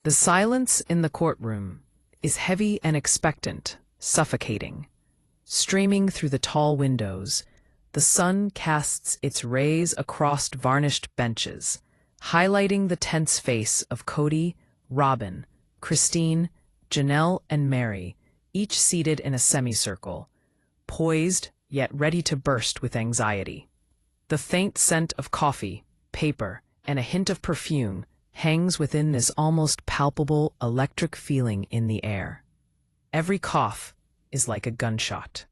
The silence in the courtroom is heavy and expectant, suffocating. Streaming through the tall windows, the sun casts its rays across varnished benches, highlighting the tense face of Kody, Robyn, Christine, Janelle, and Meri, each seated in a semicircle, poised yet ready to burst with anxiety. The faint scent of coffee, paper, and a hint of perfume hangs within this almost palpable electric feeling in the air. Every cough is like a gunshot.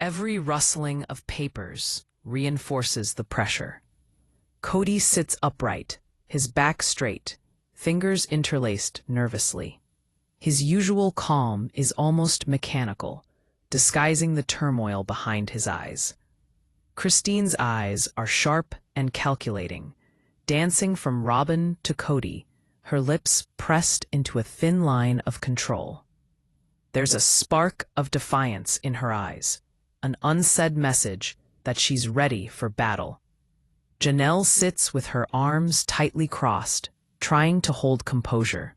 Every rustling of papers reinforces the pressure. Kody sits upright, his back straight, fingers interlaced nervously. His usual calm is almost mechanical, disguising the turmoil behind his eyes. Christine's eyes are sharp and calculating, dancing from Robyn to Kody, her lips pressed into a thin line of control. There's a spark of defiance in her eyes, an unsaid message that she's ready for battle. Janelle sits with her arms tightly crossed, trying to hold composure.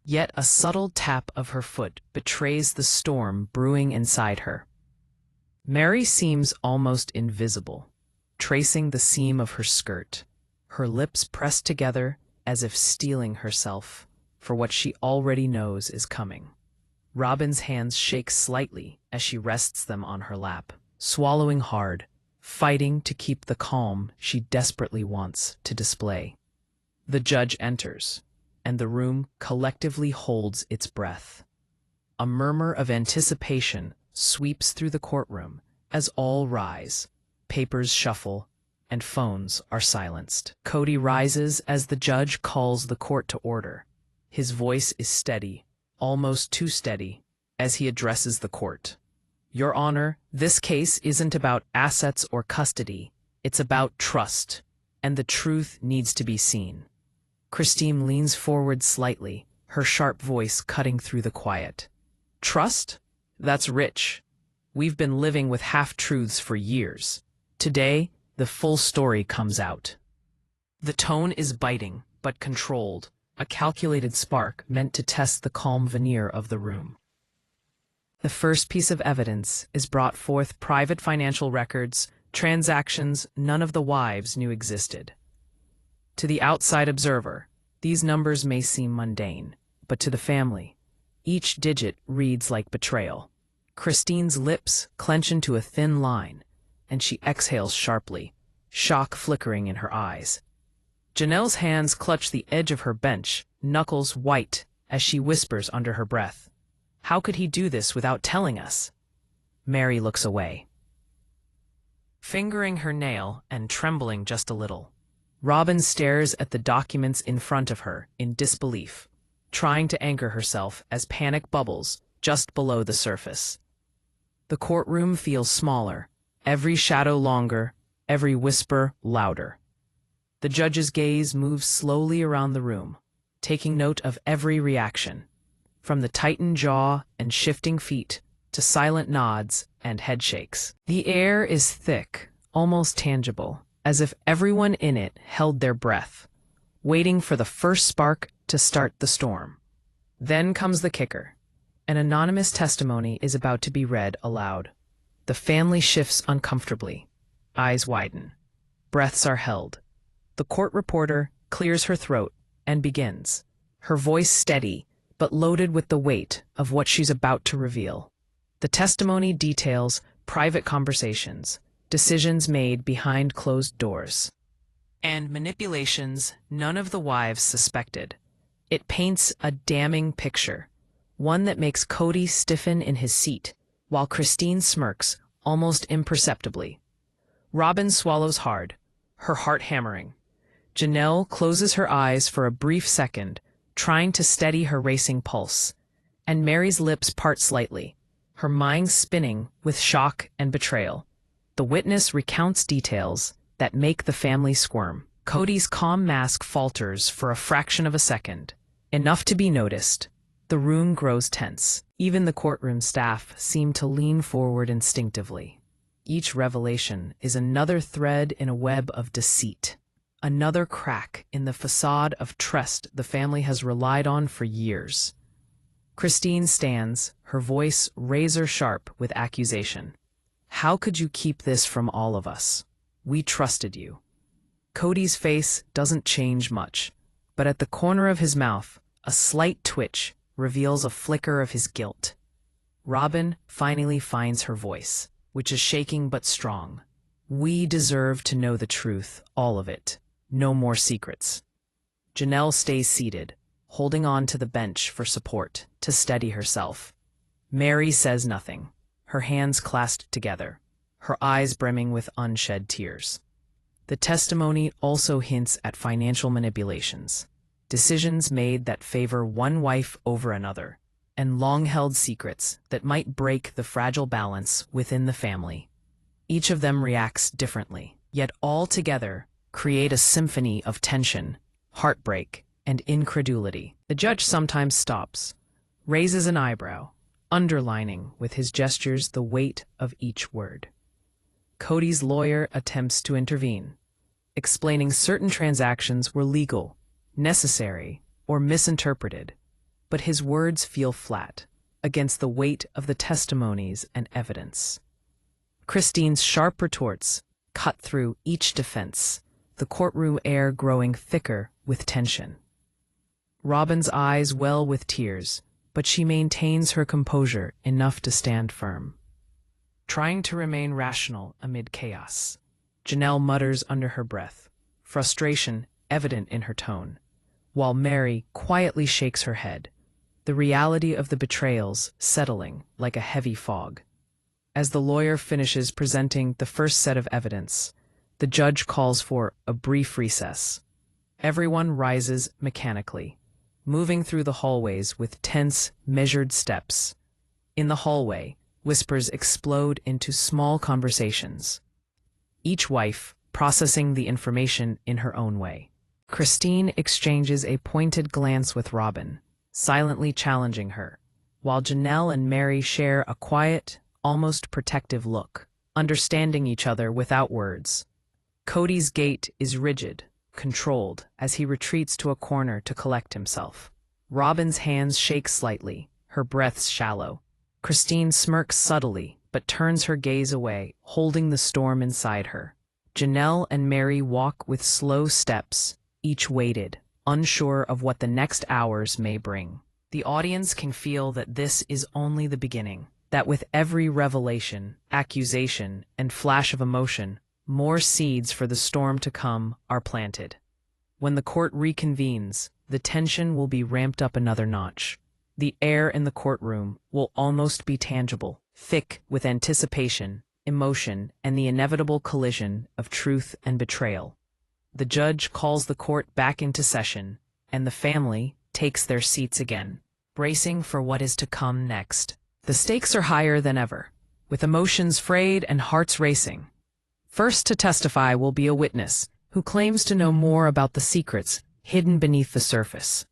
Yet a subtle tap of her foot betrays the storm brewing inside her. Meri seems almost invisible, tracing the seam of her skirt, her lips pressed together as if steeling herself for what she already knows is coming. Robyn's hands shake slightly as she rests them on her lap, swallowing hard, fighting to keep the calm she desperately wants to display. The judge enters, and the room collectively holds its breath. A murmur of anticipation sweeps through the courtroom as all rise, papers shuffle, and phones are silenced. Kody rises as the judge calls the court to order. His voice is steady, almost too steady, as he addresses the court. Your Honor, this case isn't about assets or custody. It's about trust, and the truth needs to be seen. Christine leans forward slightly, her sharp voice cutting through the quiet. Trust? That's rich. We've been living with half-truths for years. Today, the full story comes out. The tone is biting, but controlled, a calculated spark meant to test the calm veneer of the room. The first piece of evidence is brought forth: private financial records, transactions none of the wives knew existed. To the outside observer, these numbers may seem mundane, but to the family, each digit reads like betrayal. Christine's lips clench into a thin line, and she exhales sharply, shock flickering in her eyes. Janelle's hands clutch the edge of her bench, knuckles white, as she whispers under her breath, "How could he do this without telling us?" Meri looks away, fingering her nail and trembling just a little. Robyn stares at the documents in front of her in disbelief, trying to anchor herself as panic bubbles just below the surface. The courtroom feels smaller, every shadow longer, every whisper louder. The judge's gaze moves slowly around the room, taking note of every reaction, from the tightened jaw and shifting feet to silent nods and head shakes. The air is thick, almost tangible, as if everyone in it held their breath, waiting for the first spark to start the storm. Then comes the kicker. An anonymous testimony is about to be read aloud. The family shifts uncomfortably. Eyes widen. Breaths are held. The court reporter clears her throat and begins, her voice steady but loaded with the weight of what she's about to reveal. The testimony details private conversations, decisions made behind closed doors, and manipulations none of the wives suspected. It paints a damning picture, one that makes Kody stiffen in his seat, while Christine smirks almost imperceptibly. Robyn swallows hard, her heart hammering. Janelle closes her eyes for a brief second, trying to steady her racing pulse, and Meri's lips part slightly, her mind spinning with shock and betrayal. The witness recounts details that make the family squirm. Kody's calm mask falters for a fraction of a second, enough to be noticed. The room grows tense. Even the courtroom staff seem to lean forward instinctively. Each revelation is another thread in a web of deceit, Another crack in the facade of trust the family has relied on for years. Christine stands, her voice razor-sharp with accusation. How could you keep this from all of us? We trusted you. Kody's face doesn't change much, but at the corner of his mouth, a slight twitch reveals a flicker of his guilt. Robyn finally finds her voice, which is shaking but strong. We deserve to know the truth, all of it. No more secrets. Janelle stays seated, holding on to the bench for support, to steady herself. Meri says nothing, her hands clasped together, her eyes brimming with unshed tears. The testimony also hints at financial manipulations, decisions made that favor one wife over another, and long-held secrets that might break the fragile balance within the family. Each of them reacts differently, yet all together create a symphony of tension, heartbreak, and incredulity. The judge sometimes stops, raises an eyebrow, underlining with his gestures the weight of each word. Kody's lawyer attempts to intervene, explaining certain transactions were legal, necessary, or misinterpreted, but his words feel flat against the weight of the testimonies and evidence. Christine's sharp retorts cut through each defense, the courtroom air growing thicker with tension. Robyn's eyes well with tears, but she maintains her composure enough to stand firm. Trying to remain rational amid chaos, Janelle mutters under her breath, frustration evident in her tone, while Meri quietly shakes her head, the reality of the betrayals settling like a heavy fog. As the lawyer finishes presenting the first set of evidence, the judge calls for a brief recess. Everyone rises mechanically, moving through the hallways with tense, measured steps. In the hallway, whispers explode into small conversations, each wife processing the information in her own way. Christine exchanges a pointed glance with Robyn, silently challenging her, while Janelle and Meri share a quiet, almost protective look, understanding each other without words. Kody's gait is rigid, controlled, as he retreats to a corner to collect himself. Robyn's hands shake slightly, her breaths shallow. Christine smirks subtly, but turns her gaze away, holding the storm inside her. Janelle and Meri walk with slow steps, each weighted, unsure of what the next hours may bring. The audience can feel that this is only the beginning, that with every revelation, accusation, and flash of emotion, more seeds for the storm to come are planted. When the court reconvenes, the tension will be ramped up another notch. The air in the courtroom will almost be tangible, thick with anticipation, emotion, and the inevitable collision of truth and betrayal. The judge calls the court back into session, and the family takes their seats again, bracing for what is to come next. The stakes are higher than ever, with emotions frayed and hearts racing. First to testify will be a witness who claims to know more about the secrets hidden beneath the surface.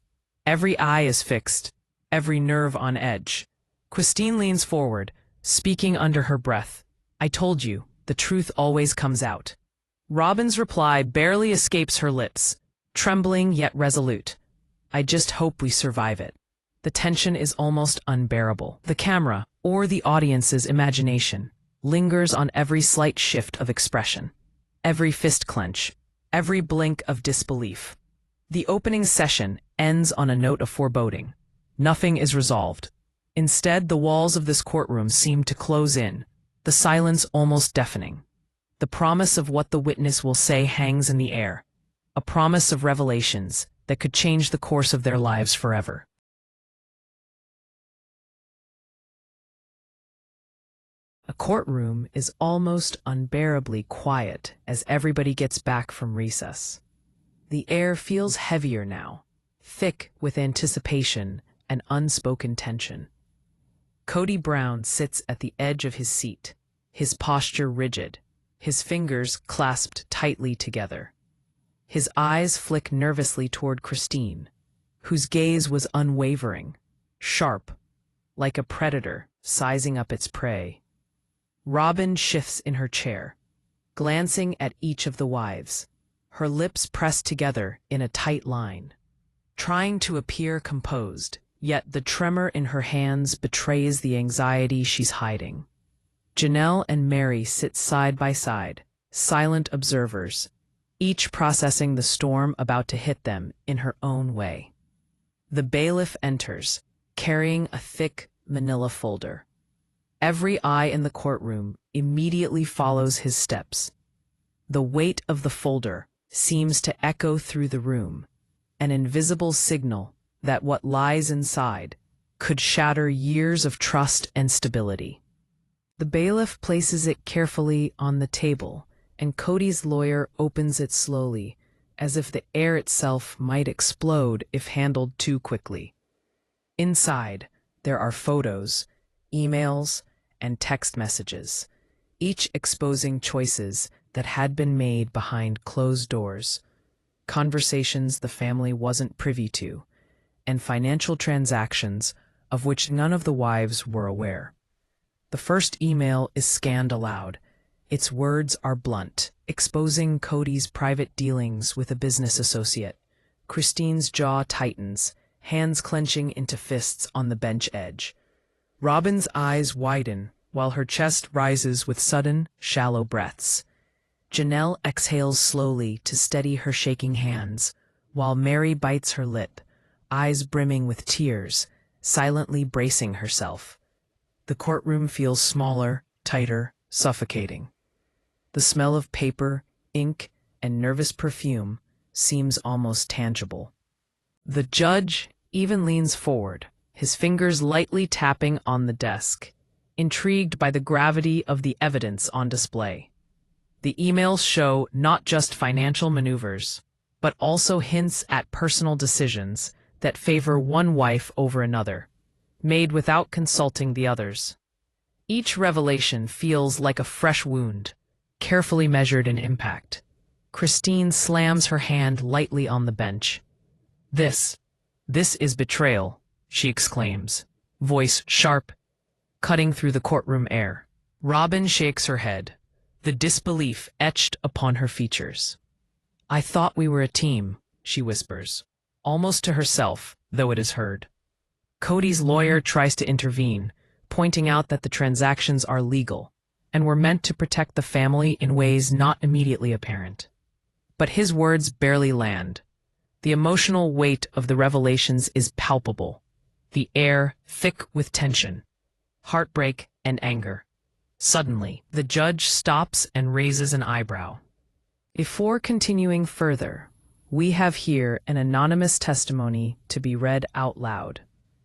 Every eye is fixed, every nerve on edge. Christine leans forward, speaking under her breath. I told you, the truth always comes out. Robyn's reply barely escapes her lips, trembling yet resolute. I just hope we survive it. The tension is almost unbearable. The camera, or the audience's imagination, lingers on every slight shift of expression, every fist clench, every blink of disbelief. The opening session ends on a note of foreboding. Nothing is resolved. Instead, the walls of this courtroom seem to close in, the silence almost deafening. The promise of what the witness will say hangs in the air, a promise of revelations that could change the course of their lives forever. A courtroom is almost unbearably quiet as everybody gets back from recess. The air feels heavier now, thick with anticipation and unspoken tension. Kody Brown sits at the edge of his seat, his posture rigid, his fingers clasped tightly together. His eyes flick nervously toward Christine, whose gaze was unwavering, sharp, like a predator sizing up its prey. Robyn shifts in her chair, glancing at each of the wives, her lips pressed together in a tight line, trying to appear composed, yet the tremor in her hands betrays the anxiety she's hiding. Janelle and Meri sit side by side, silent observers, each processing the storm about to hit them in her own way. The bailiff enters, carrying a thick manila folder. Every eye in the courtroom immediately follows his steps. The weight of the folder seems to echo through the room, an invisible signal that what lies inside could shatter years of trust and stability. The bailiff places it carefully on the table, and Kody's lawyer opens it slowly, as if the air itself might explode if handled too quickly. Inside, there are photos, emails, and text messages, each exposing choices that had been made behind closed doors, conversations the family wasn't privy to, and financial transactions of which none of the wives were aware. The first email is scanned aloud. Its words are blunt, exposing Kody's private dealings with a business associate. Christine's jaw tightens, hands clenching into fists on the bench edge. Robyn's eyes widen, while her chest rises with sudden, shallow breaths. Janelle exhales slowly to steady her shaking hands, while Meri bites her lip, eyes brimming with tears, silently bracing herself. The courtroom feels smaller, tighter, suffocating. The smell of paper, ink, and nervous perfume seems almost tangible. The judge even leans forward, his fingers lightly tapping on the desk, intrigued by the gravity of the evidence on display. The emails show not just financial maneuvers, but also hints at personal decisions that favor one wife over another, made without consulting the others. Each revelation feels like a fresh wound, carefully measured in impact. Christine slams her hand lightly on the bench. This is betrayal, she exclaims, voice sharp, cutting through the courtroom air. Robyn shakes her head, the disbelief etched upon her features. I thought we were a team, she whispers, almost to herself, though it is heard. Kody's lawyer tries to intervene, pointing out that the transactions are legal and were meant to protect the family in ways not immediately apparent. But his words barely land. The emotional weight of the revelations is palpable, the air thick with tension, heartbreak, and anger. Suddenly, the judge stops and raises an eyebrow. Before continuing further, we have here an anonymous testimony to be read out loud.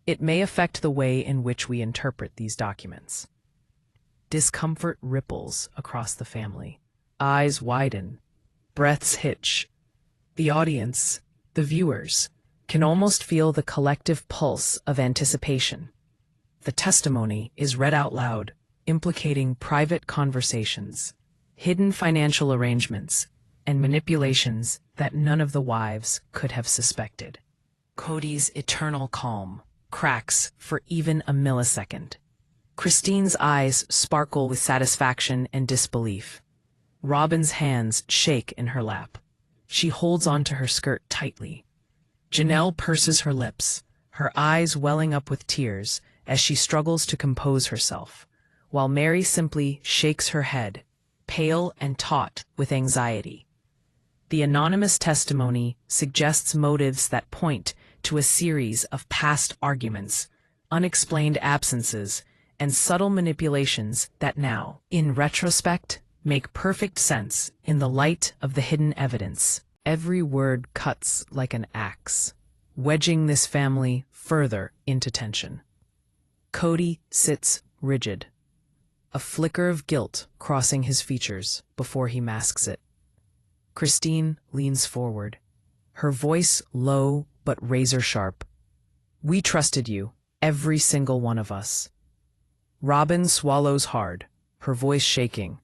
It may affect the way in which we interpret these documents. Discomfort ripples across the family. Eyes widen. Breaths hitch. The audience, the viewers, can almost feel the collective pulse of anticipation. The testimony is read out loud, implicating private conversations, hidden financial arrangements, and manipulations that none of the wives could have suspected. Kody's eternal calm cracks for even a millisecond. Christine's eyes sparkle with satisfaction and disbelief. Robyn's hands shake in her lap. She holds onto her skirt tightly. Janelle purses her lips, her eyes welling up with tears as she struggles to compose herself, while Meri simply shakes her head, pale and taut with anxiety. The anonymous testimony suggests motives that point to a series of past arguments, unexplained absences, and subtle manipulations that now, in retrospect, make perfect sense in the light of the hidden evidence. Every word cuts like an axe, wedging this family further into tension. Kody sits rigid, a flicker of guilt crossing his features before he masks it. Christine leans forward, her voice low but razor sharp. We trusted you, every single one of us. Robyn swallows hard, her voice shaking.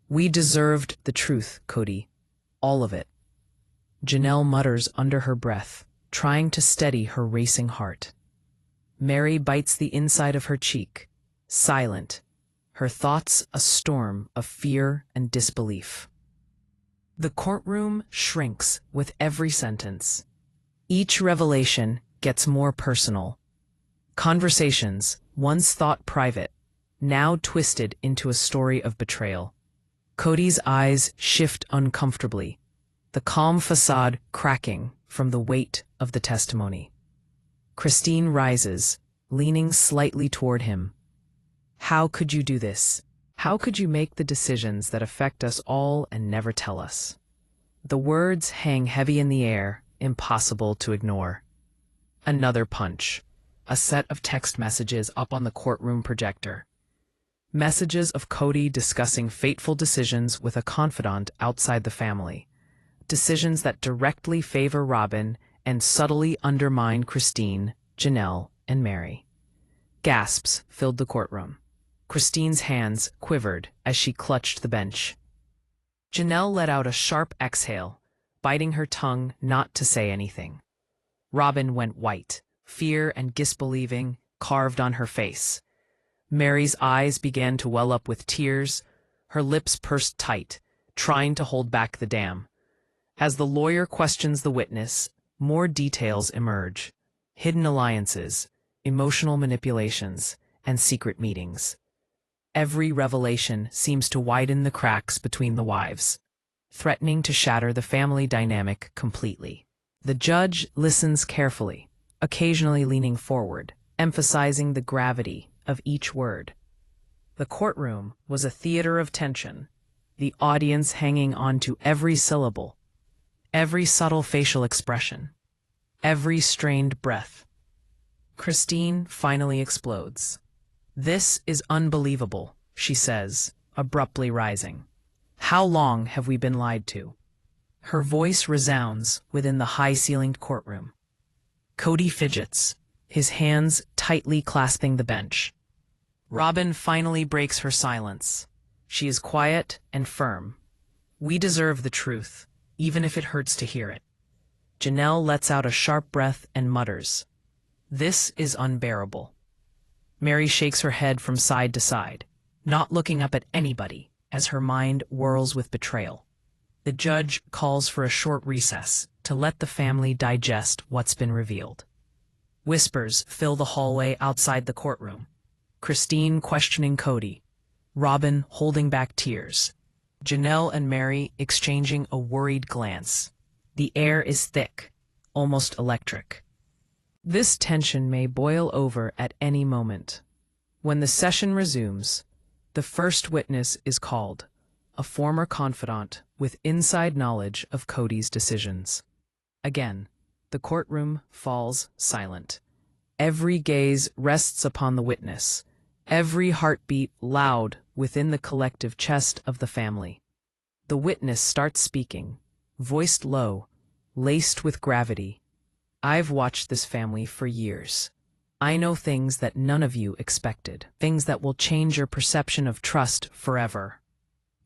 We deserved the truth, Kody. All of it. Janelle mutters under her breath, trying to steady her racing heart. Meri bites the inside of her cheek, silent, her thoughts a storm of fear and disbelief. The courtroom shrinks with every sentence. Each revelation gets more personal. Conversations, once thought private, now twisted into a story of betrayal. Kody's eyes shift uncomfortably, the calm facade cracking from the weight of the testimony. Christine rises, leaning slightly toward him. How could you do this? How could you make the decisions that affect us all and never tell us? The words hang heavy in the air, impossible to ignore. Another punch. A set of text messages up on the courtroom projector. Messages of Kody discussing fateful decisions with a confidant outside the family. Decisions that directly favor Robyn and subtly undermine Christine, Janelle, and Meri. Gasps filled the courtroom. Christine's hands quivered as she clutched the bench. Janelle let out a sharp exhale, biting her tongue not to say anything. Robyn went white, fear and disbelieving carved on her face. Meri's eyes began to well up with tears, her lips pursed tight, trying to hold back the dam. As the lawyer questions the witness, more details emerge. Hidden alliances, emotional manipulations, and secret meetings. Every revelation seems to widen the cracks between the wives, threatening to shatter the family dynamic completely. The judge listens carefully, occasionally leaning forward, emphasizing the gravity of each word. The courtroom was a theater of tension, the audience hanging on to every syllable, every subtle facial expression, every strained breath. Christine finally explodes. "This is unbelievable," she says, abruptly rising. "How long have we been lied to?" Her voice resounds within the high-ceilinged courtroom. Kody fidgets, his hands tightly clasping the bench. Robyn finally breaks her silence. She is quiet and firm. "We deserve the truth, even if it hurts to hear it." Janelle lets out a sharp breath and mutters, "This is unbearable." Meri shakes her head from side to side, not looking up at anybody as her mind whirls with betrayal. The judge calls for a short recess to let the family digest what's been revealed. Whispers fill the hallway outside the courtroom. Christine questioning Kody, Robyn holding back tears, Janelle and Meri exchanging a worried glance. The air is thick, almost electric. This tension may boil over at any moment. When the session resumes, the first witness is called, a former confidant with inside knowledge of Kody's decisions. Again, the courtroom falls silent. Every gaze rests upon the witness, every heartbeat loud within the collective chest of the family. The witness starts speaking, voiced low, laced with gravity. "I've watched this family for years. I know things that none of you expected, things that will change your perception of trust forever."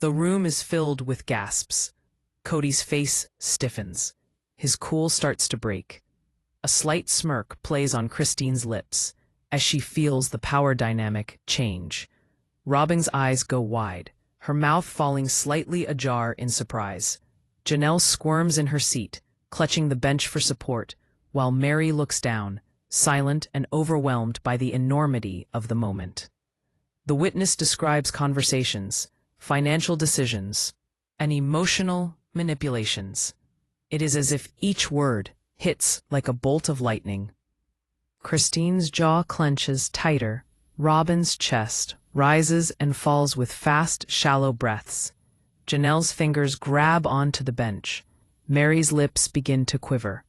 The room is filled with gasps. Kody's face stiffens. His cool starts to break. A slight smirk plays on Christine's lips as she feels the power dynamic change. Robyn's eyes go wide, her mouth falling slightly ajar in surprise. Janelle squirms in her seat, clutching the bench for support, while Meri looks down, silent and overwhelmed by the enormity of the moment. The witness describes conversations, financial decisions, and emotional manipulations. It is as if each word hits like a bolt of lightning. Christine's jaw clenches tighter, Robyn's chest rises and falls with fast, shallow breaths. Janelle's fingers grab onto the bench. Meri's lips begin to quiver.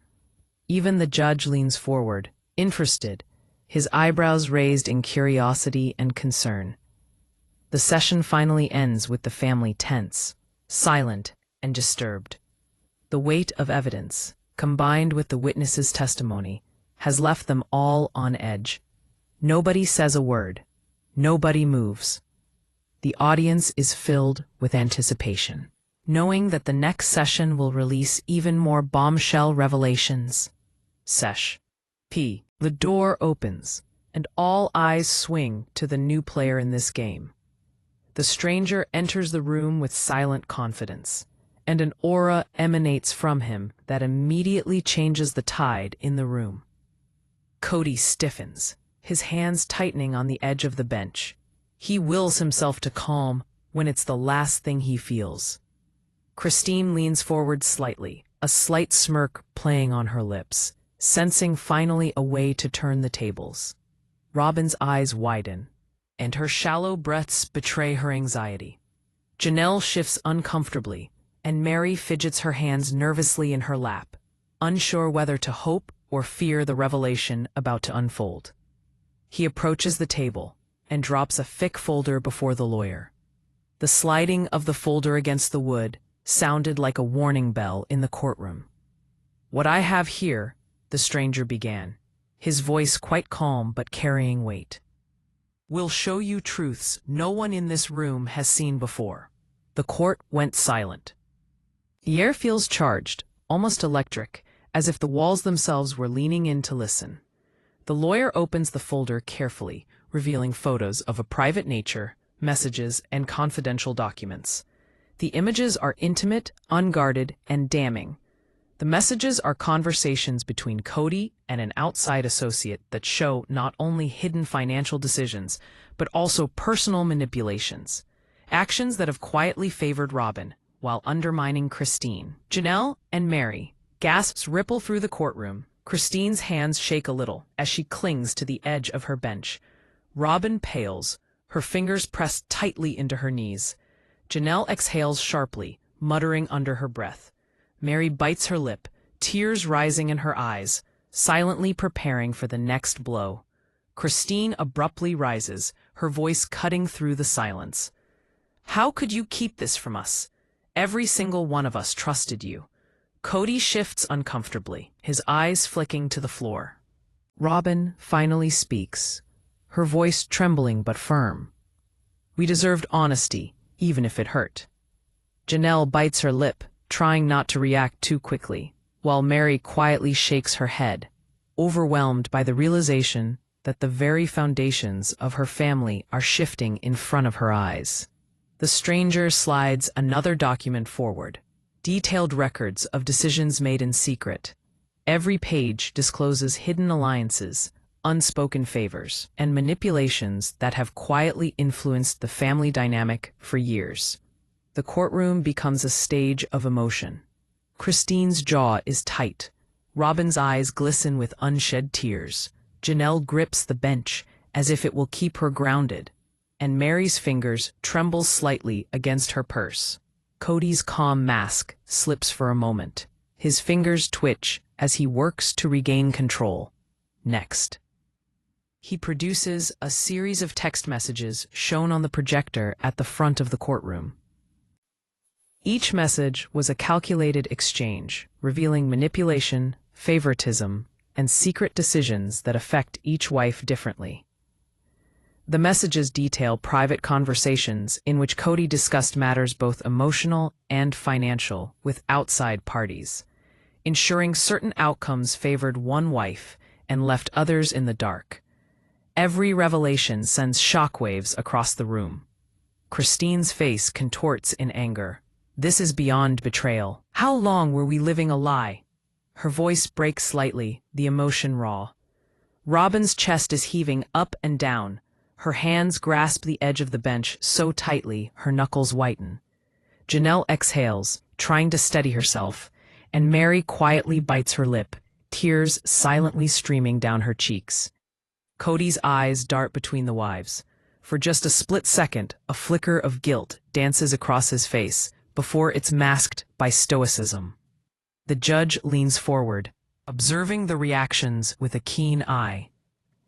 Even the judge leans forward, interested, his eyebrows raised in curiosity and concern. The session finally ends with the family tense, silent, and disturbed. The weight of evidence, combined with the witness's testimony, has left them all on edge. Nobody says a word. Nobody moves. The audience is filled with anticipation, knowing that the next session will release even more bombshell revelations. Sesh. P. The door opens, and all eyes swing to the new player in this game. The stranger enters the room with silent confidence, and an aura emanates from him that immediately changes the tide in the room. Kody stiffens, his hands tightening on the edge of the bench. He wills himself to calm when it's the last thing he feels. Christine leans forward slightly, a slight smirk playing on her lips, sensing finally a way to turn the tables. Robyn's eyes widen, and her shallow breaths betray her anxiety. Janelle shifts uncomfortably, and Meri fidgets her hands nervously in her lap, unsure whether to hope or fear the revelation about to unfold. He approaches the table and drops a thick folder before the lawyer. The sliding of the folder against the wood sounded like a warning bell in the courtroom. "What I have here," the stranger began, his voice quite calm but carrying weight, "will show you truths no one in this room has seen before." The court went silent. The air feels charged, almost electric, as if the walls themselves were leaning in to listen. The lawyer opens the folder carefully, revealing photos of a private nature, messages, and confidential documents. The images are intimate, unguarded, and damning. The messages are conversations between Kody and an outside associate that show not only hidden financial decisions, but also personal manipulations, actions that have quietly favored Robyn while undermining Christine. Janelle and Meri. Gasps ripple through the courtroom. Christine's hands shake a little as she clings to the edge of her bench. Robyn pales, her fingers pressed tightly into her knees. Janelle exhales sharply, muttering under her breath. Meri bites her lip, tears rising in her eyes, silently preparing for the next blow. Christine abruptly rises, her voice cutting through the silence. "How could you keep this from us? Every single one of us trusted you." Kody shifts uncomfortably, his eyes flicking to the floor. Robyn finally speaks, her voice trembling but firm. "We deserved honesty, even if it hurt." Janelle bites her lip, trying not to react too quickly, while Meri quietly shakes her head, overwhelmed by the realization that the very foundations of her family are shifting in front of her eyes. The stranger slides another document forward, detailed records of decisions made in secret. Every page discloses hidden alliances, unspoken favors, and manipulations that have quietly influenced the family dynamic for years. The courtroom becomes a stage of emotion. Christine's jaw is tight. Robyn's eyes glisten with unshed tears. Janelle grips the bench as if it will keep her grounded, and Meri's fingers tremble slightly against her purse. Kody's calm mask slips for a moment. His fingers twitch as he works to regain control. Next, he produces a series of text messages shown on the projector at the front of the courtroom. Each message was a calculated exchange, revealing manipulation, favoritism, and secret decisions that affect each wife differently. The messages detail private conversations in which Kody discussed matters both emotional and financial with outside parties, ensuring certain outcomes favored one wife and left others in the dark. Every revelation sends shockwaves across the room. Christine's face contorts in anger. "This is beyond betrayal. How long were we living a lie?" Her voice breaks slightly, the emotion raw. Robyn's chest is heaving up and down. Her hands grasp the edge of the bench so tightly her knuckles whiten. Janelle exhales, trying to steady herself, and Meri quietly bites her lip, tears silently streaming down her cheeks. Kody's eyes dart between the wives. For just a split second, a flicker of guilt dances across his face, before it's masked by stoicism. The judge leans forward, observing the reactions with a keen eye.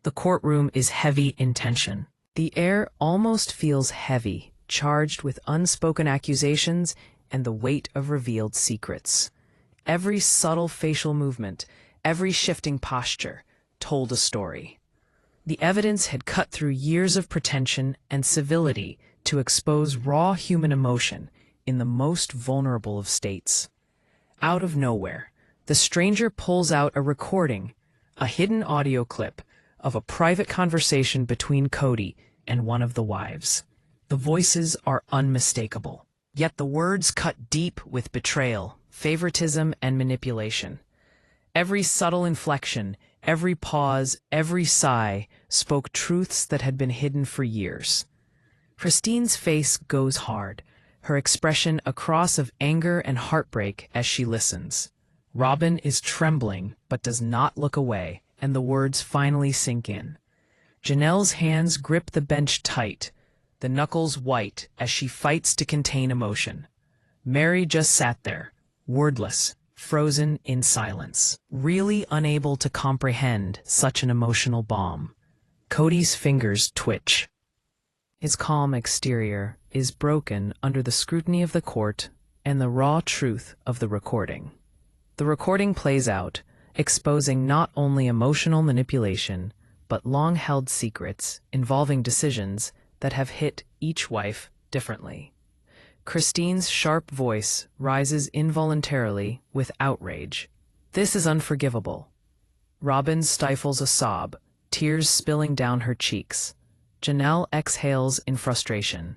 The courtroom is heavy in tension. The air almost feels heavy, charged with unspoken accusations and the weight of revealed secrets. Every subtle facial movement, every shifting posture, told a story. The evidence had cut through years of pretension and civility to expose raw human emotion in the most vulnerable of states. Out of nowhere, the stranger pulls out a recording, a hidden audio clip, of a private conversation between Kody and one of the wives. The voices are unmistakable. Yet the words cut deep with betrayal, favoritism, and manipulation. Every subtle inflection, every pause, every sigh spoke truths that had been hidden for years. Christine's face goes hard, her expression a cross of anger and heartbreak as she listens. Robyn is trembling but does not look away, and the words finally sink in. Janelle's hands grip the bench tight, the knuckles white as she fights to contain emotion. Meri just sat there, wordless, frozen in silence, really unable to comprehend such an emotional bomb. Kody's fingers twitch. His calm exterior is broken under the scrutiny of the court and the raw truth of the recording. The recording plays out, exposing not only emotional manipulation, but long-held secrets involving decisions that have hit each wife differently. Christine's sharp voice rises involuntarily with outrage. This is unforgivable. Robyn stifles a sob, tears spilling down her cheeks. Janelle exhales in frustration.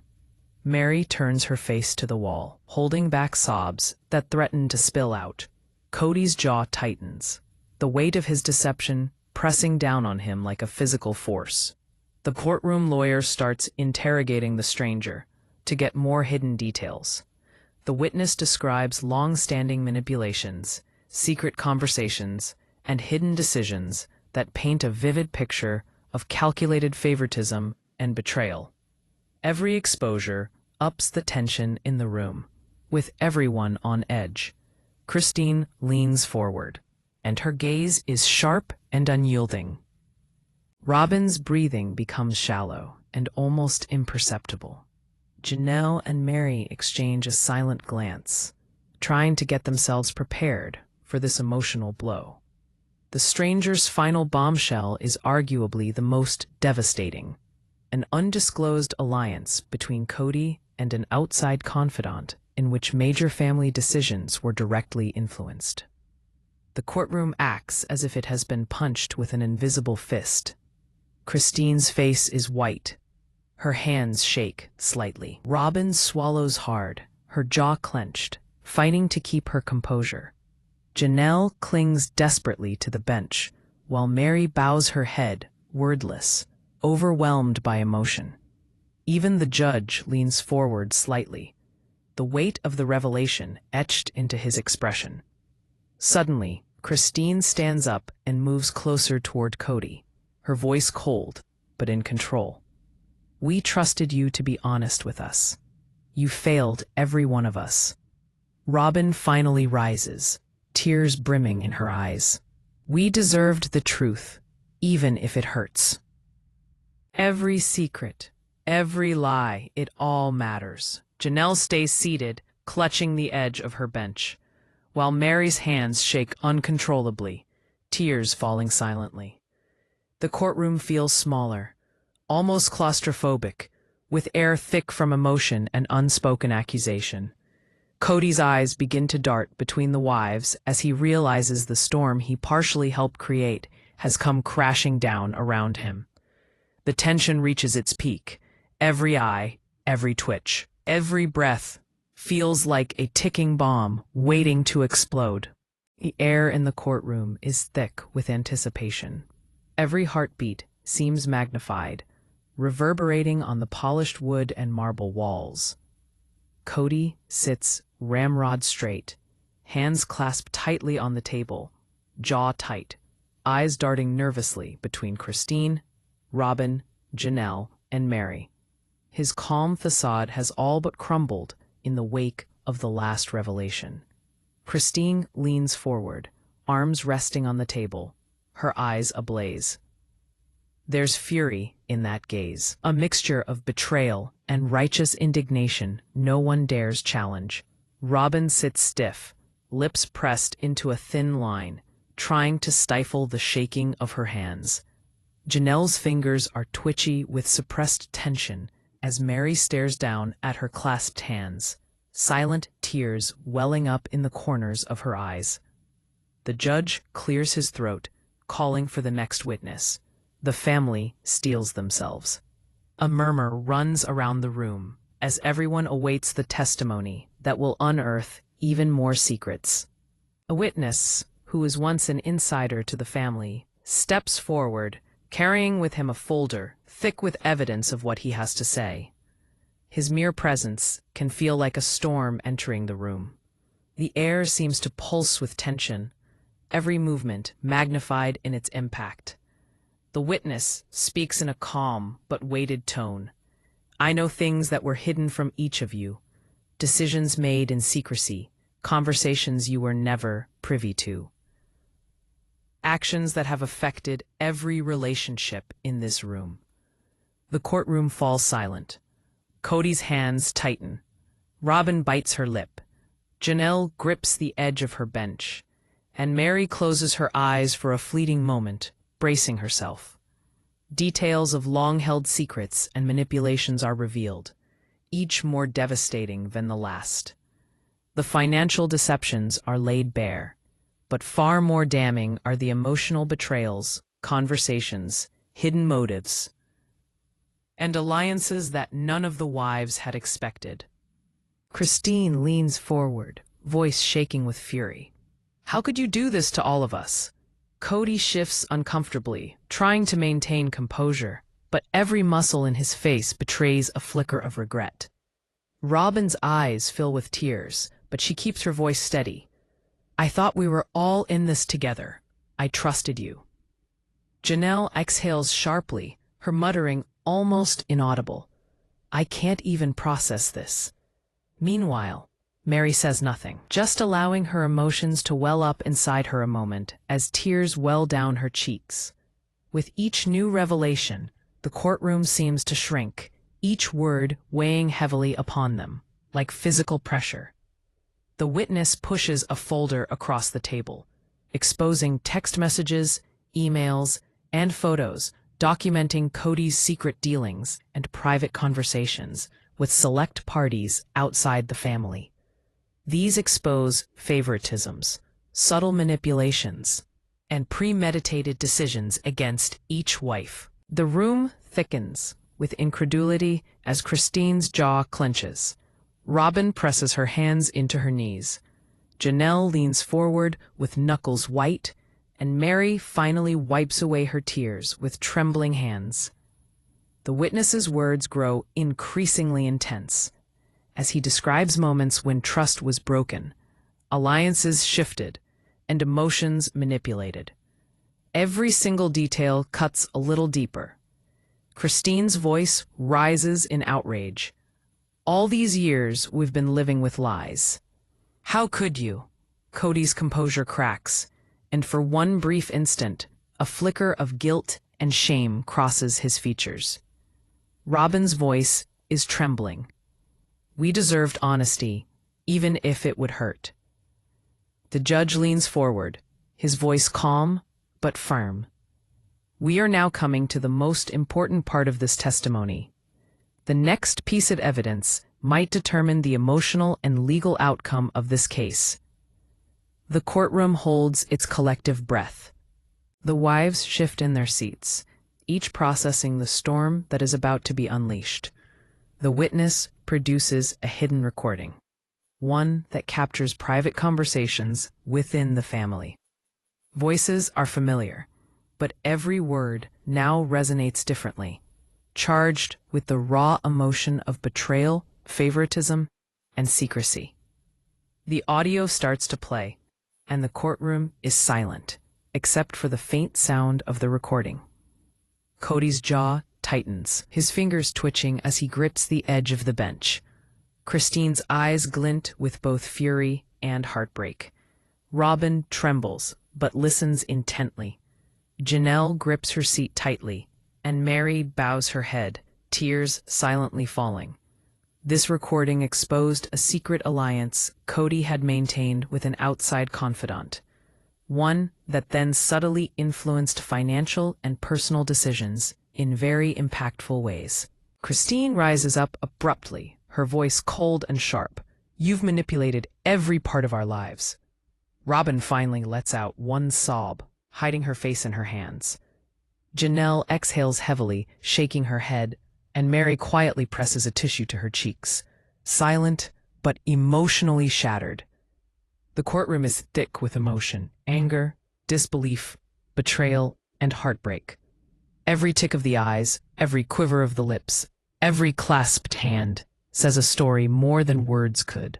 Meri turns her face to the wall, holding back sobs that threaten to spill out. Kody's jaw tightens, the weight of his deception pressing down on him like a physical force. The courtroom lawyer starts interrogating the stranger to get more hidden details. The witness describes long-standing manipulations, secret conversations, and hidden decisions that paint a vivid picture of calculated favoritism and betrayal. Every exposure ups the tension in the room, with everyone on edge. Christine leans forward, and her gaze is sharp and unyielding. Robyn's breathing becomes shallow and almost imperceptible. Janelle and Meri exchange a silent glance, trying to get themselves prepared for this emotional blow. The stranger's final bombshell is arguably the most devastating, an undisclosed alliance between Kody and an outside confidant in which major family decisions were directly influenced. The courtroom acts as if it has been punched with an invisible fist. Christine's face is white. Her hands shake slightly. Robyn swallows hard, her jaw clenched, fighting to keep her composure. Janelle clings desperately to the bench, while Meri bows her head, wordless, overwhelmed by emotion. Even the judge leans forward slightly, the weight of the revelation etched into his expression. Suddenly, Christine stands up and moves closer toward Kody, her voice cold, but in control. We trusted you to be honest with us. You failed every one of us. Robyn finally rises, tears brimming in her eyes. We deserved the truth, even if it hurts. Every secret, every lie, it all matters. Janelle stays seated, clutching the edge of her bench, while Meri's hands shake uncontrollably, tears falling silently. The courtroom feels smaller, almost claustrophobic, with air thick from emotion and unspoken accusation. Kody's eyes begin to dart between the wives as he realizes the storm he partially helped create has come crashing down around him. The tension reaches its peak. Every eye, every twitch, every breath feels like a ticking bomb waiting to explode. The air in the courtroom is thick with anticipation. Every heartbeat seems magnified, reverberating on the polished wood and marble walls. Kody sits ramrod straight, hands clasped tightly on the table, jaw tight, eyes darting nervously between Christine, Robyn, Janelle, and Meri. His calm facade has all but crumbled in the wake of the last revelation. Christine leans forward, arms resting on the table, her eyes ablaze. There's fury in that gaze, a mixture of betrayal and righteous indignation no one dares challenge. Robyn sits stiff, lips pressed into a thin line, trying to stifle the shaking of her hands. Janelle's fingers are twitchy with suppressed tension as Meri stares down at her clasped hands, silent tears welling up in the corners of her eyes. The judge clears his throat, calling for the next witness. The family steels themselves. A murmur runs around the room, as everyone awaits the testimony that will unearth even more secrets. A witness, who was once an insider to the family, steps forward, carrying with him a folder thick with evidence of what he has to say. His mere presence can feel like a storm entering the room. The air seems to pulse with tension, every movement magnified in its impact. The witness speaks in a calm but weighted tone. "I know things that were hidden from each of you, decisions made in secrecy, conversations you were never privy to, actions that have affected every relationship in this room." The courtroom falls silent. Kody's hands tighten. Robyn bites her lip. Janelle grips the edge of her bench, and Meri closes her eyes for a fleeting moment, bracing herself. Details of long-held secrets and manipulations are revealed, each more devastating than the last. The financial deceptions are laid bare, but far more damning are the emotional betrayals, conversations, hidden motives, and alliances that none of the wives had expected. Christine leans forward, voice shaking with fury. "How could you do this to all of us?" Kody shifts uncomfortably, trying to maintain composure, but every muscle in his face betrays a flicker of regret. Robyn's eyes fill with tears, but she keeps her voice steady. "I thought we were all in this together. I trusted you." Janelle exhales sharply, her muttering almost inaudible. "I can't even process this." Meanwhile, Meri says nothing, just allowing her emotions to well up inside her a moment as tears well down her cheeks. With each new revelation, the courtroom seems to shrink, each word weighing heavily upon them, like physical pressure. The witness pushes a folder across the table, exposing text messages, emails, and photos documenting Kody's secret dealings and private conversations with select parties outside the family. These expose favoritisms, subtle manipulations, and premeditated decisions against each wife. The room thickens with incredulity as Christine's jaw clenches. Robyn presses her hands into her knees. Janelle leans forward with knuckles white, and Meri finally wipes away her tears with trembling hands. The witness's words grow increasingly intense as he describes moments when trust was broken, alliances shifted, and emotions manipulated. Every single detail cuts a little deeper. Christine's voice rises in outrage. "All these years we've been living with lies. How could you?" Kody's composure cracks, and for one brief instant, a flicker of guilt and shame crosses his features. Robyn's voice is trembling. "We deserved honesty, even if it would hurt." The judge leans forward, his voice calm but firm. "We are now coming to the most important part of this testimony. The next piece of evidence might determine the emotional and legal outcome of this case." The courtroom holds its collective breath. The wives shift in their seats, each processing the storm that is about to be unleashed. The witness produces a hidden recording, one that captures private conversations within the family. Voices are familiar, but every word now resonates differently, charged with the raw emotion of betrayal, favoritism, and secrecy. The audio starts to play, and the courtroom is silent, except for the faint sound of the recording. Kody's jaw tightens, his fingers twitching as he grips the edge of the bench. Christine's eyes glint with both fury and heartbreak. Robyn trembles, but listens intently. Janelle grips her seat tightly, and Meri bows her head, tears silently falling. This recording exposed a secret alliance Kody had maintained with an outside confidant, one that then subtly influenced financial and personal decisions in very impactful ways. Christine rises up abruptly, her voice cold and sharp. "You've manipulated every part of our lives." Robyn finally lets out one sob, hiding her face in her hands. Janelle exhales heavily, shaking her head, and Meri quietly presses a tissue to her cheeks, silent but emotionally shattered. The courtroom is thick with emotion, anger, disbelief, betrayal, and heartbreak. Every tick of the eyes, every quiver of the lips, every clasped hand says a story more than words could.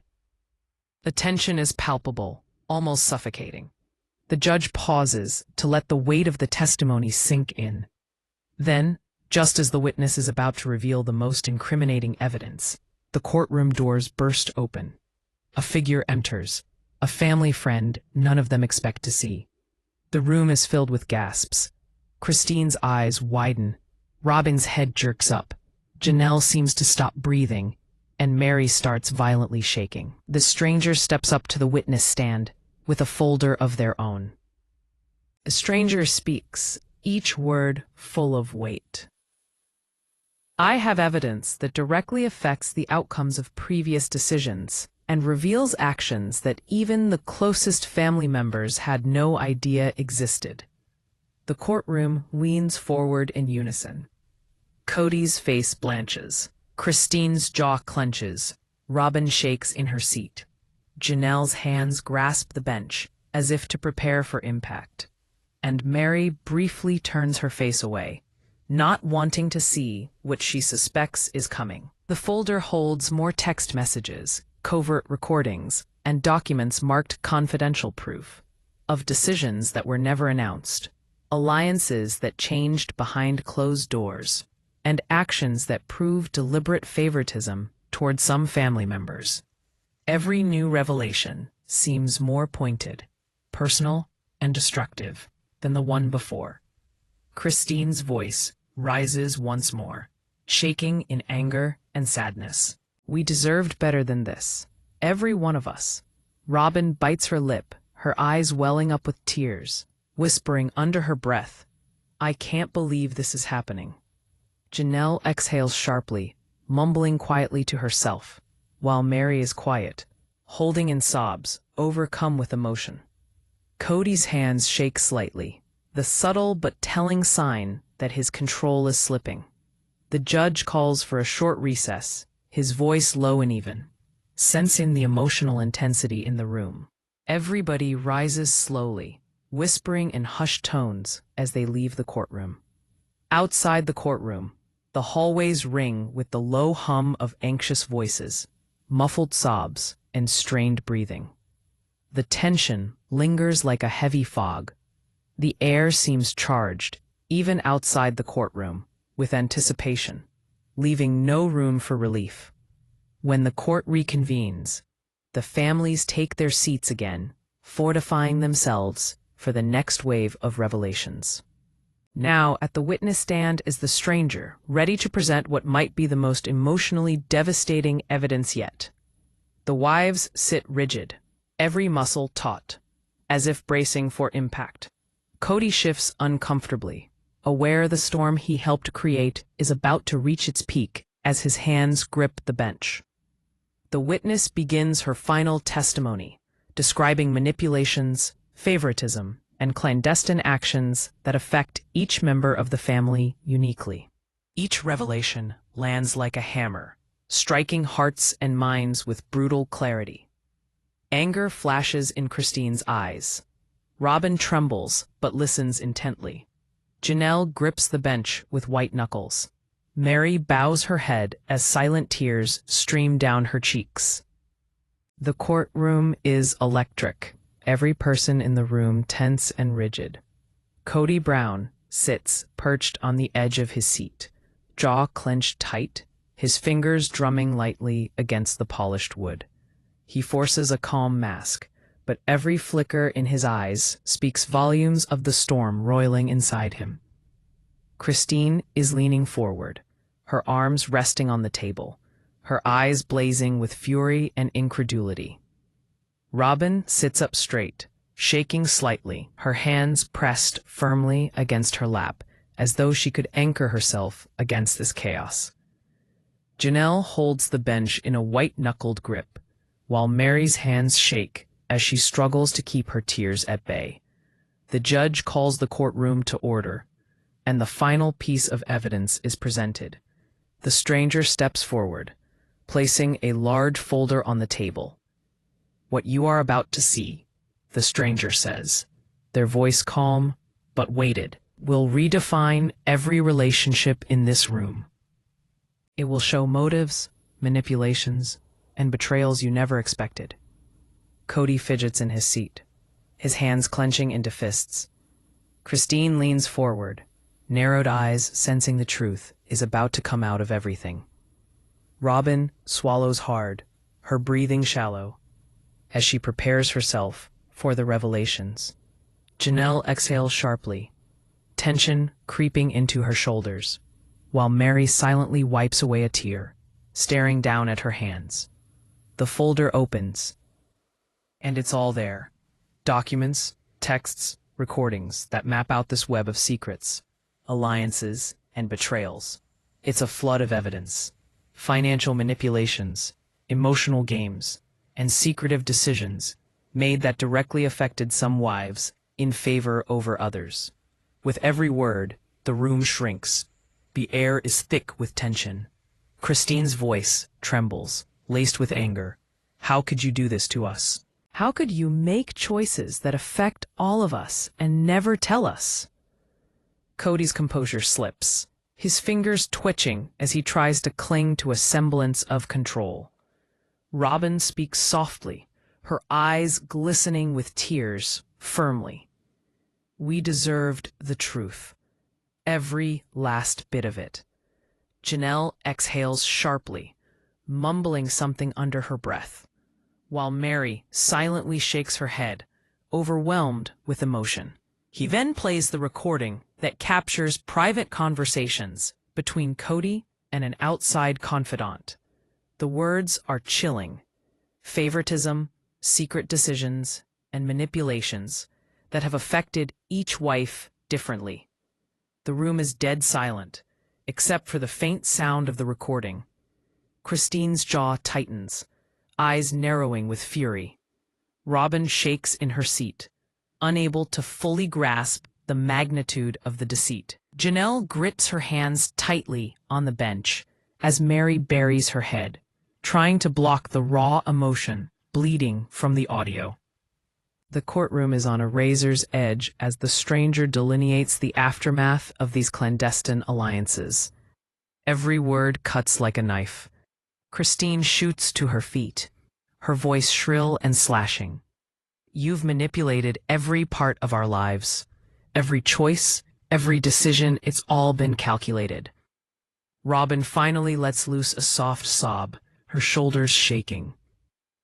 The tension is palpable, almost suffocating. The judge pauses to let the weight of the testimony sink in. Then, just as the witness is about to reveal the most incriminating evidence, the courtroom doors burst open. A figure enters, a family friend none of them expect to see. The room is filled with gasps. Christine's eyes widen. Robyn's head jerks up. Janelle seems to stop breathing, and Meri starts violently shaking. The stranger steps up to the witness stand with a folder of their own. The stranger speaks, each word full of weight. I have evidence that directly affects the outcomes of previous decisions and reveals actions that even the closest family members had no idea existed. The courtroom leans forward in unison. Kody's face blanches. Christine's jaw clenches. Robyn shakes in her seat. Janelle's hands grasp the bench, as if to prepare for impact. And Meri briefly turns her face away, not wanting to see what she suspects is coming. The folder holds more text messages, covert recordings, and documents marked confidential proof of decisions that were never announced, alliances that changed behind closed doors, and actions that prove deliberate favoritism toward some family members. Every new revelation seems more pointed, personal, and destructive than the one before. Christine's voice rises once more, shaking in anger and sadness. We deserved better than this. Every one of us. Robyn bites her lip, her eyes welling up with tears, whispering under her breath, I can't believe this is happening. Janelle exhales sharply, mumbling quietly to herself, while Meri is quiet, holding in sobs, overcome with emotion. Kody's hands shake slightly, the subtle but telling sign that his control is slipping. The judge calls for a short recess, his voice low and even, sensing the emotional intensity in the room. Everybody rises slowly, whispering in hushed tones as they leave the courtroom. Outside the courtroom, the hallways ring with the low hum of anxious voices, muffled sobs, and strained breathing. The tension lingers like a heavy fog. The air seems charged, even outside the courtroom, with anticipation, leaving no room for relief. When the court reconvenes, the families take their seats again, fortifying themselves for the next wave of revelations. Now, at the witness stand is the stranger, ready to present what might be the most emotionally devastating evidence yet. The wives sit rigid, every muscle taut, as if bracing for impact. Kody shifts uncomfortably, aware the storm he helped create is about to reach its peak as his hands grip the bench. The witness begins her final testimony, describing manipulations, favoritism, and clandestine actions that affect each member of the family uniquely. Each revelation lands like a hammer, striking hearts and minds with brutal clarity. Anger flashes in Christine's eyes. Robyn trembles but listens intently. Janelle grips the bench with white knuckles. Meri bows her head as silent tears stream down her cheeks. The courtroom is electric, every person in the room tense and rigid. Kody Brown sits perched on the edge of his seat, jaw clenched tight, his fingers drumming lightly against the polished wood. He forces a calm mask, but every flicker in his eyes speaks volumes of the storm roiling inside him. Christine is leaning forward, her arms resting on the table, her eyes blazing with fury and incredulity. Robyn sits up straight, shaking slightly, her hands pressed firmly against her lap, as though she could anchor herself against this chaos. Janelle holds the bench in a white-knuckled grip, while Meri's hands shake as she struggles to keep her tears at bay. The judge calls the courtroom to order, and the final piece of evidence is presented. The stranger steps forward, placing a large folder on the table. "What you are about to see," the stranger says, their voice calm but weighted, "will redefine every relationship in this room. It will show motives, manipulations, and betrayals you never expected." Kody fidgets in his seat, his hands clenching into fists. Christine leans forward, narrowed eyes sensing the truth is about to come out of everything. Robyn swallows hard, her breathing shallow, as she prepares herself for the revelations. Janelle exhales sharply, tension creeping into her shoulders, while Meri silently wipes away a tear, staring down at her hands. The folder opens, and it's all there. Documents, texts, recordings that map out this web of secrets, alliances, and betrayals. It's a flood of evidence. Financial manipulations, emotional games, and secretive decisions made that directly affected some wives in favor over others. With every word, the room shrinks. The air is thick with tension. Christine's voice trembles, laced with anger. "How could you do this to us? How could you make choices that affect all of us and never tell us?" Kody's composure slips, his fingers twitching as he tries to cling to a semblance of control. Robyn speaks softly, her eyes glistening with tears, firmly. "We deserved the truth. Every last bit of it." Janelle exhales sharply, mumbling something under her breath, while Meri silently shakes her head, overwhelmed with emotion. He then plays the recording that captures private conversations between Kody and an outside confidant. The words are chilling. Favoritism, secret decisions, and manipulations that have affected each wife differently. The room is dead silent, except for the faint sound of the recording. Christine's jaw tightens, eyes narrowing with fury. Robyn shakes in her seat, unable to fully grasp the magnitude of the deceit. Janelle grits her hands tightly on the bench as Meri buries her head, trying to block the raw emotion bleeding from the audio. The courtroom is on a razor's edge as the stranger delineates the aftermath of these clandestine alliances. Every word cuts like a knife. Christine shoots to her feet, her voice shrill and slashing. "You've manipulated every part of our lives. Every choice, every decision, it's all been calculated." Robyn finally lets loose a soft sob, her shoulders shaking.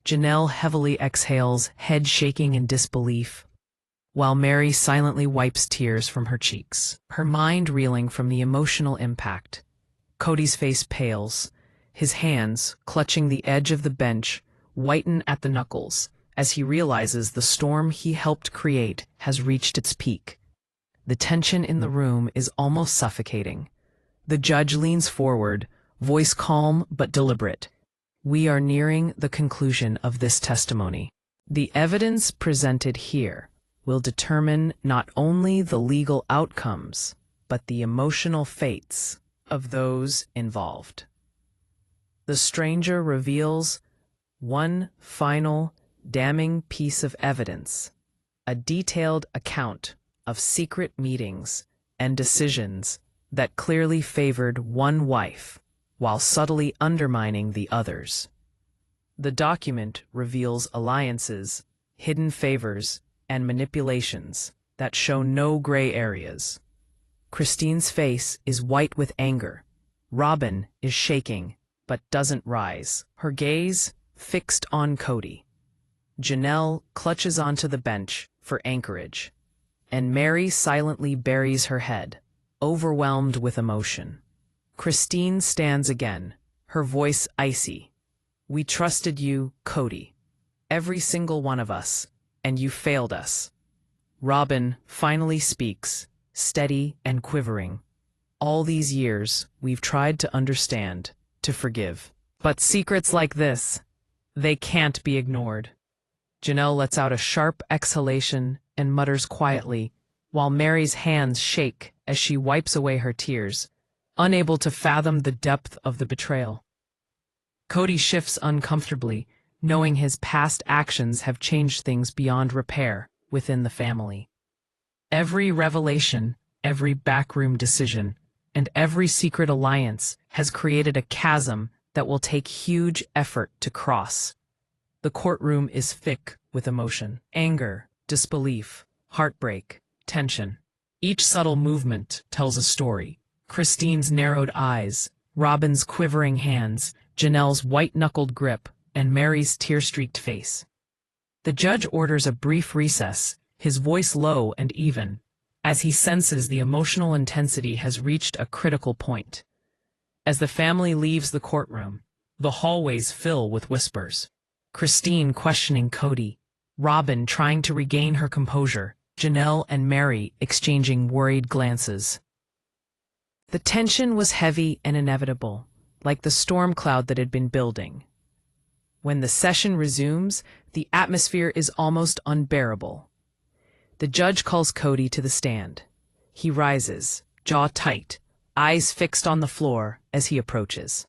Janelle heavily exhales, head shaking in disbelief, while Meri silently wipes tears from her cheeks, her mind reeling from the emotional impact. Kody's face pales, his hands, clutching the edge of the bench, whiten at the knuckles as he realizes the storm he helped create has reached its peak. The tension in the room is almost suffocating. The judge leans forward, voice calm but deliberate. "We are nearing the conclusion of this testimony. The evidence presented here will determine not only the legal outcomes, but the emotional fates of those involved." The stranger reveals one final, damning piece of evidence, a detailed account of secret meetings and decisions that clearly favored one wife while subtly undermining the others. The document reveals alliances, hidden favors, and manipulations that show no gray areas. Christine's face is white with anger. Robyn is shaking, but doesn't rise, her gaze fixed on Kody. Janelle clutches onto the bench for anchorage, and Meri silently buries her head, overwhelmed with emotion. Christine stands again, her voice icy. "We trusted you, Kody, every single one of us, and you failed us." Robyn finally speaks, steady and quivering. "All these years, we've tried to understand, to forgive. But secrets like this, they can't be ignored." Janelle lets out a sharp exhalation and mutters quietly, while Meri's hands shake as she wipes away her tears, unable to fathom the depth of the betrayal. Kody shifts uncomfortably, knowing his past actions have changed things beyond repair within the family. Every revelation, every backroom decision, and every secret alliance has created a chasm that will take huge effort to cross. The courtroom is thick with emotion, anger, disbelief, heartbreak, tension. Each subtle movement tells a story. Christine's narrowed eyes, Robyn's quivering hands, Janelle's white-knuckled grip, and Meri's tear-streaked face. The judge orders a brief recess, his voice low and even, as he senses the emotional intensity has reached a critical point. As the family leaves the courtroom, the hallways fill with whispers. Christine questioning Kody, Robyn trying to regain her composure, Janelle and Meri exchanging worried glances. The tension was heavy and inevitable, like the storm cloud that had been building. When the session resumes, the atmosphere is almost unbearable. The judge calls Kody to the stand. He rises, jaw tight, eyes fixed on the floor as he approaches.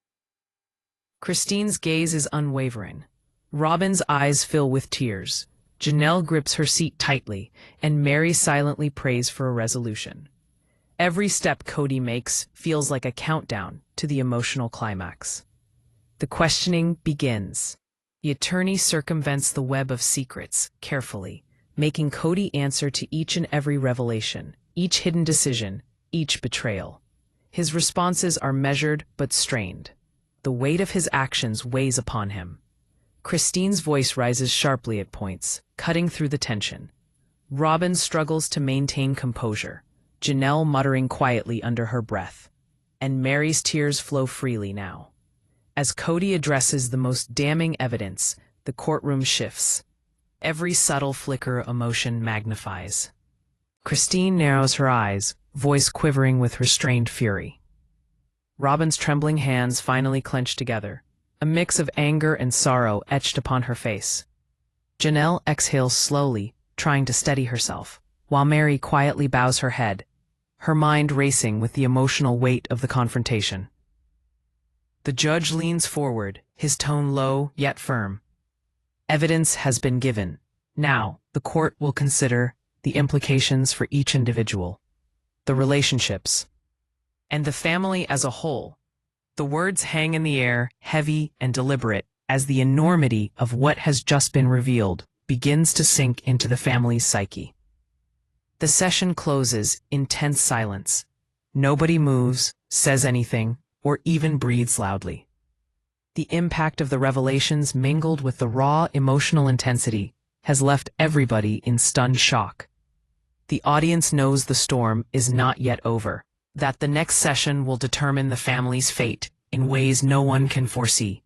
Christine's gaze is unwavering. Robyn's eyes fill with tears. Janelle grips her seat tightly, and Meri silently prays for a resolution. Every step Kody makes feels like a countdown to the emotional climax. The questioning begins. The attorney circumvents the web of secrets carefully, making Kody answer to each and every revelation, each hidden decision, each betrayal. His responses are measured but strained. The weight of his actions weighs upon him. Christine's voice rises sharply at points, cutting through the tension. Robyn struggles to maintain composure, Janelle muttering quietly under her breath, and Meri's tears flow freely now. As Kody addresses the most damning evidence, the courtroom shifts. Every subtle flicker of emotion magnifies. Christine narrows her eyes, voice quivering with restrained fury. Robyn's trembling hands finally clench together, a mix of anger and sorrow etched upon her face. Janelle exhales slowly, trying to steady herself, while Meri quietly bows her head, her mind racing with the emotional weight of the confrontation. The judge leans forward, his tone low yet firm. Evidence has been given. Now, the court will consider the implications for each individual, the relationships, and the family as a whole. The words hang in the air, heavy and deliberate, as the enormity of what has just been revealed begins to sink into the family's psyche. The session closes in tense silence. Nobody moves, says anything, or even breathes loudly. The impact of the revelations mingled with the raw emotional intensity has left everybody in stunned shock. The audience knows the storm is not yet over, that the next session will determine the family's fate in ways no one can foresee.